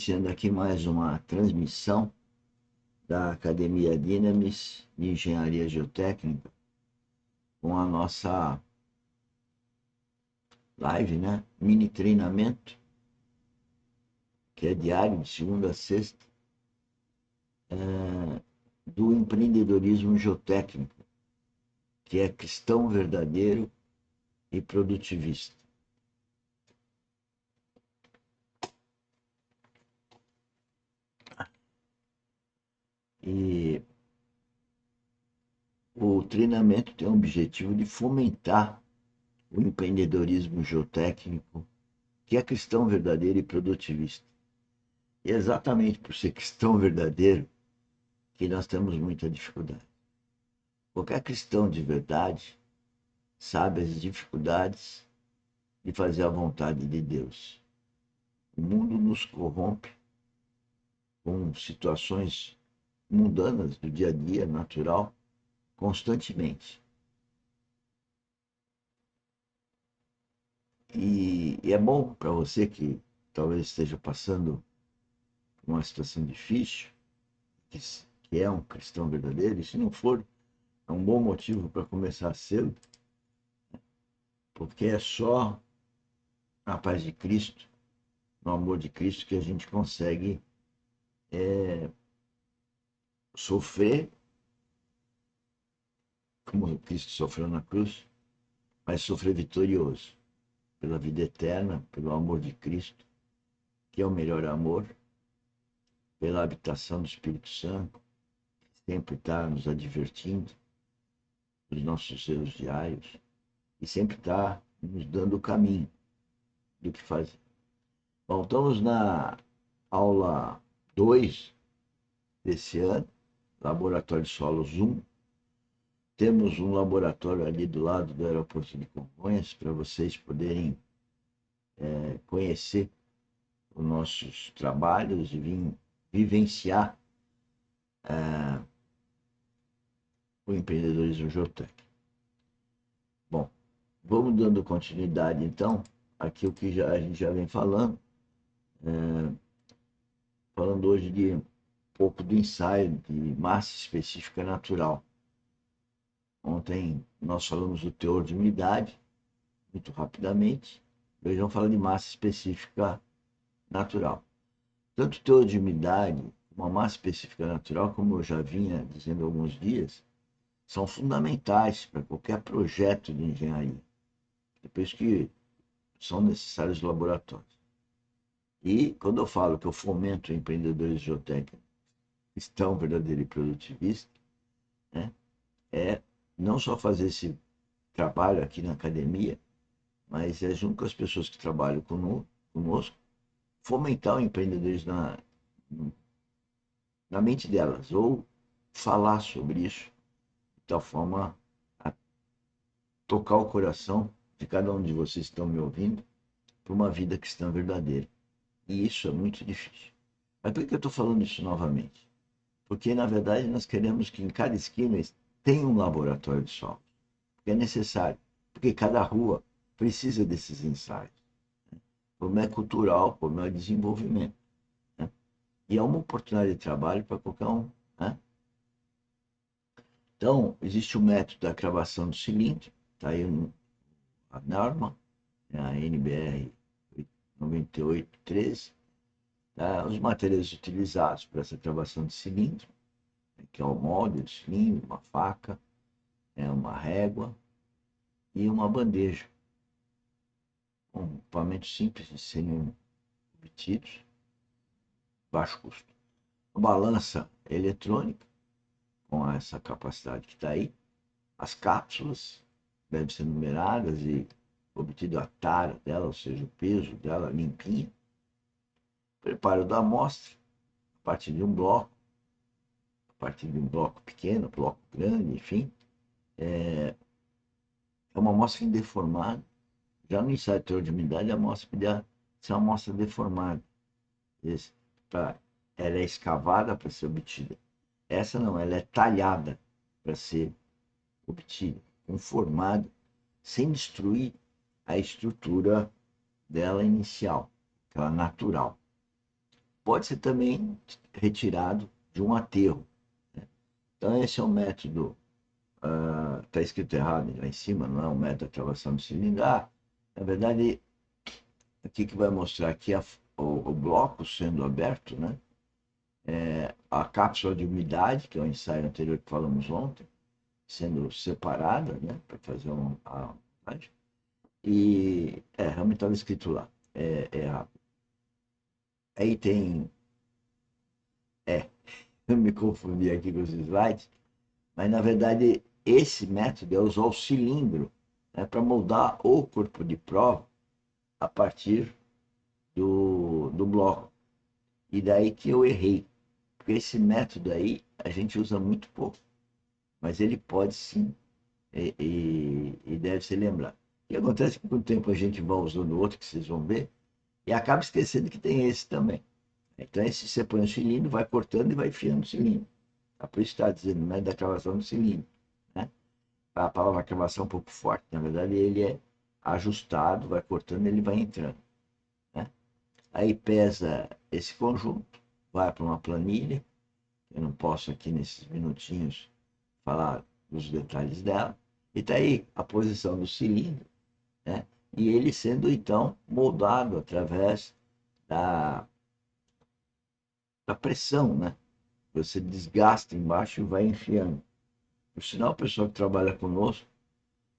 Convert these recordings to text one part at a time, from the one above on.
Iniciando aqui mais uma transmissão da Academia Dynamis de Engenharia Geotécnica com a nossa live, né? Mini treinamento, que é diário, de segunda a sexta, do empreendedorismo geotécnico, que é cristão verdadeiro e produtivista. E o treinamento tem o objetivo de fomentar o empreendedorismo geotécnico, que é cristão verdadeiro e produtivista. E é exatamente por ser cristão verdadeiro que nós temos muita dificuldade. Qualquer cristão de verdade sabe as dificuldades de fazer a vontade de Deus. O mundo nos corrompe com situações mundanas do dia a dia, natural, constantemente. E é bom para você que talvez esteja passando por uma situação difícil, que é um cristão verdadeiro, e se não for, é um bom motivo para começar cedo, porque é só a paz de Cristo, no amor de Cristo, que a gente consegue sofrer como Cristo sofreu na cruz, mas sofrer vitorioso pela vida eterna, pelo amor de Cristo, que é o melhor amor, pela habitação do Espírito Santo, que sempre está nos advertindo dos nossos erros diários e sempre está nos dando o caminho do que fazer. Bom, estamos na aula 2 desse ano, Laboratório de Solos 1. Temos um laboratório ali do lado do aeroporto de Congonhas para vocês poderem conhecer os nossos trabalhos e vir vivenciar o empreendedorismo geotécnico. Bom, vamos dando continuidade então aqui o que a gente já vem falando, falando hoje de um pouco do ensaio de massa específica natural. Ontem nós falamos do teor de umidade, muito rapidamente, hoje vamos falar de massa específica natural. Tanto o teor de umidade como a massa específica natural, como eu já vinha dizendo há alguns dias, são fundamentais para qualquer projeto de engenharia. Depois que são necessários laboratórios. E quando eu falo que eu fomento empreendedores geotécnicos cristão, verdadeiro e produtivista, né, é não só fazer esse trabalho aqui na academia, mas é junto com as pessoas que trabalham conosco, fomentar o empreendedorismo na mente delas, ou falar sobre isso de tal forma a tocar o coração de cada um de vocês que estão me ouvindo para uma vida cristã verdadeira. E isso é muito difícil. Mas por que eu estou falando isso novamente? Porque, na verdade, nós queremos que em cada esquina tenha um laboratório de solos. Porque é necessário. Porque cada rua precisa desses ensaios. Como é cultural, como é desenvolvimento. Né? E é uma oportunidade de trabalho para qualquer um. Né? Então, existe o método da cravação do cilindro. Está aí a norma, né? A NBR 9813. Tá? Os materiais utilizados para essa cravação de cilindro, que é o molde do cilindro, uma faca, uma régua e uma bandeja, com equipamentos simples de serem obtidos, baixo custo. Uma balança eletrônica, com essa capacidade que está aí. As cápsulas devem ser numeradas e obtido a tara dela, ou seja, o peso dela limpinha. Preparo da amostra, a partir de um bloco, a partir de um bloco pequeno, bloco grande, enfim. É uma amostra indeformada. Já no ensaio de teor de umidade, a amostra podia ser uma amostra deformada. Ela é escavada para ser obtida. Essa não, ela é talhada para ser obtida, conformada, sem destruir a estrutura dela inicial, aquela natural. pode ser também retirado de um aterro, né? Então, esse é um método, está escrito errado lá em cima, não é um método de travação de cilindrar. Na verdade, aqui que vai mostrar aqui o bloco sendo aberto, né? A cápsula de umidade, que é o ensaio anterior que falamos ontem, sendo separada, né? Para fazer a umidade. E realmente estava escrito lá. Errado. Aí tem. É, eu me confundi aqui com os slides, mas na verdade esse método é usar o cilindro, né, para moldar o corpo de prova a partir do bloco. E daí que eu errei, porque esse método aí a gente usa muito pouco, mas ele pode sim e deve ser lembrado. O que acontece é que com o tempo a gente vai usando outro, que vocês vão ver, e acaba esquecendo que tem esse também. Então, esse você põe o cilindro, vai cortando e vai enfiando o cilindro. Por isso está dizendo, né, da cravação do cilindro. Né? A palavra cravação é um pouco forte, na verdade ele é ajustado, vai cortando, ele vai entrando. Né? Aí pesa esse conjunto, vai para uma planilha, eu não posso aqui nesses minutinhos falar dos detalhes dela, e está aí a posição do cilindro, né? E ele sendo então moldado através da, da pressão, né? Você desgasta embaixo e vai enfiando. Por sinal, o pessoal que trabalha conosco,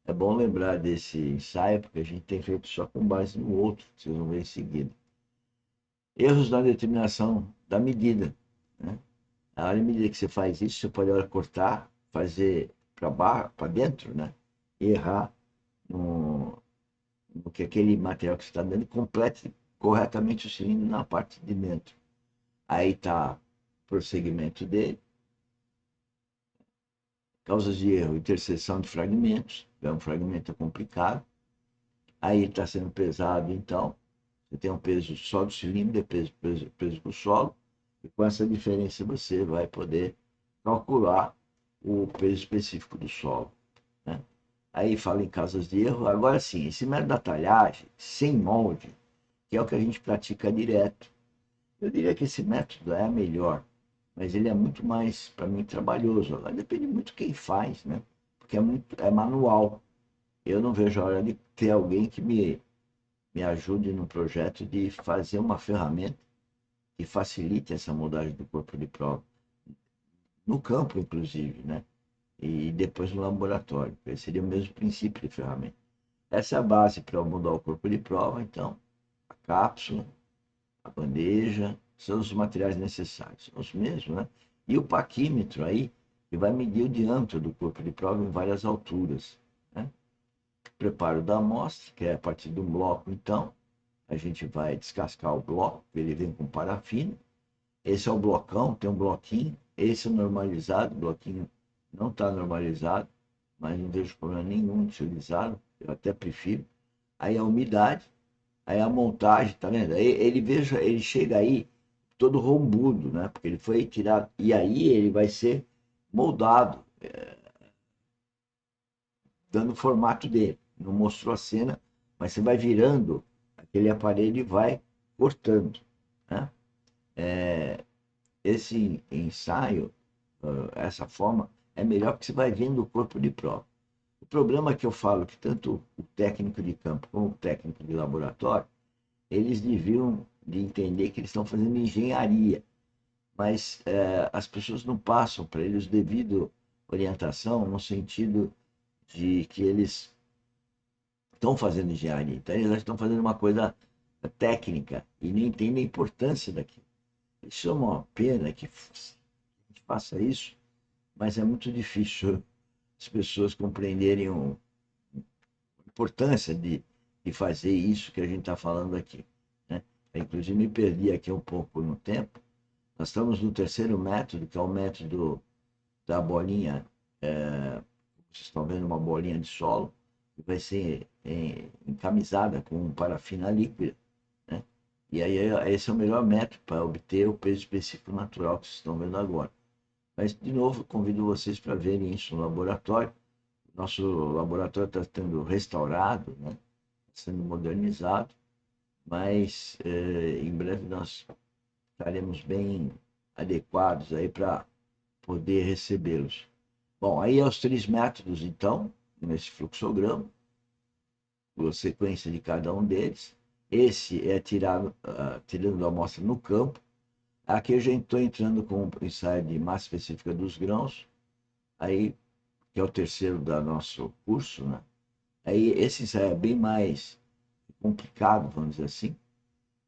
é bom lembrar desse ensaio, porque a gente tem feito só com base no outro, que vocês vão ver em seguida. Erros na determinação da medida. Né? À medida que você faz isso, você pode cortar, fazer para dentro, né? E errar no que aquele material que você está dando complete corretamente o cilindro na parte de dentro. Aí está o prosseguimento dele. Causas de erro, interseção de fragmentos, é um fragmento complicado. Aí está sendo pesado, então, você tem um peso só do cilindro, peso do solo, e com essa diferença você vai poder calcular o peso específico do solo. Né? Aí fala em causas de erro. Agora sim, esse método da talhagem, sem molde, que é o que a gente pratica direto, eu diria que esse método é melhor, mas ele é muito mais, para mim, trabalhoso. Agora, depende muito quem faz, né? Porque é manual. Eu não vejo a hora de ter alguém que me ajude no projeto de fazer uma ferramenta que facilite essa moldagem do corpo de prova, no campo, inclusive, né? E depois no laboratório. Esse seria o mesmo princípio de ferramenta. Essa é a base para moldar o corpo de prova, então, a cápsula, a bandeja, são os materiais necessários, são os mesmos, né? E o paquímetro aí, que vai medir o diâmetro do corpo de prova em várias alturas. Né? Preparo da amostra, que é a partir do bloco, então, a gente vai descascar o bloco, ele vem com parafina. Esse é o blocão, tem um bloquinho, esse é normalizado, o bloquinho não está normalizado, mas não vejo problema nenhum de utilizá-lo, eu até prefiro. Aí a umidade, aí a montagem, tá vendo? Aí ele chega aí todo rombudo, né? Porque ele foi tirado, e aí ele vai ser moldado, dando o formato dele. Não mostrou a cena, mas você vai virando aquele aparelho e vai cortando, né? Esse ensaio, essa forma, é melhor porque você vai vendo o corpo de prova. O problema é que eu falo que tanto o técnico de campo como o técnico de laboratório, eles deviam de entender que eles estão fazendo engenharia, mas as pessoas não passam para eles devido orientação no sentido de que eles estão fazendo engenharia. Então, eles estão fazendo uma coisa técnica e não entendem a importância daquilo. Isso é uma pena que a gente faça isso, mas é muito difícil as pessoas compreenderem a importância de fazer isso que a gente está falando aqui. Né? Inclusive, me perdi aqui um pouco no tempo. Nós estamos no terceiro método, que é o método da bolinha. Vocês estão vendo uma bolinha de solo, que vai ser encamisada com parafina líquida. Né? E aí, esse é o melhor método para obter o peso específico natural que vocês estão vendo agora. Mas, de novo, convido vocês para verem isso no laboratório. Nosso laboratório está sendo restaurado, né? Sendo modernizado, mas em breve nós estaremos bem adequados aí para poder recebê-los. Bom, aí é os 3 métodos, então, nesse fluxograma, a sequência de cada um deles. Esse é tirando a amostra no campo. Aqui eu já estou entrando com o ensaio de massa específica dos grãos, aí, que é o terceiro do nosso curso, né? Aí esse ensaio é bem mais complicado, vamos dizer assim.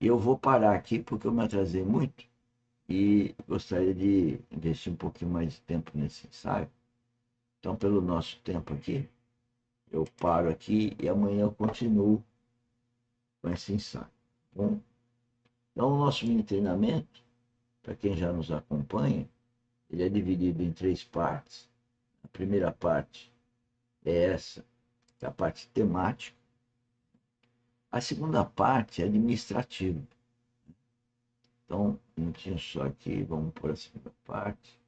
E eu vou parar aqui porque eu me atrasei muito e gostaria de investir um pouquinho mais de tempo nesse ensaio. Então, pelo nosso tempo aqui, eu paro aqui e amanhã eu continuo com esse ensaio. Bom, então, o nosso mini treinamento, para quem já nos acompanha, ele é dividido em 3 partes. A primeira parte é essa, que é a parte temática. A segunda parte é administrativa. Então, um minutinho só aqui, vamos por a segunda parte.